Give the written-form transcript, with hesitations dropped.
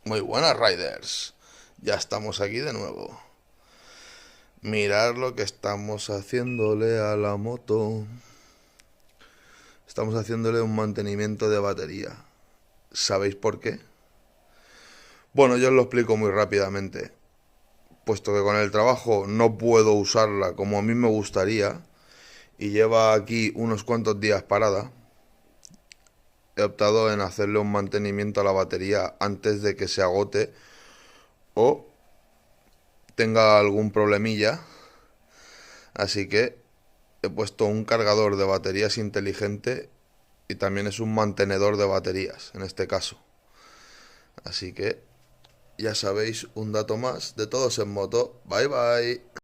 Muy buenas, Riders. Ya estamos aquí de nuevo. Mirad lo que estamos haciéndole a la moto. Estamos haciéndole un mantenimiento de batería. ¿Sabéis por qué? Bueno, yo os lo explico muy rápidamente. Puesto que con el trabajo no puedo usarla como a mí me gustaría y lleva aquí unos cuantos días parada, he optado en hacerle un mantenimiento a la batería antes de que se agote o tenga algún problemilla. Así que he puesto un cargador de baterías inteligente y también es un mantenedor de baterías en este caso. Así que ya sabéis, un dato más de Todos en Moto. Bye bye.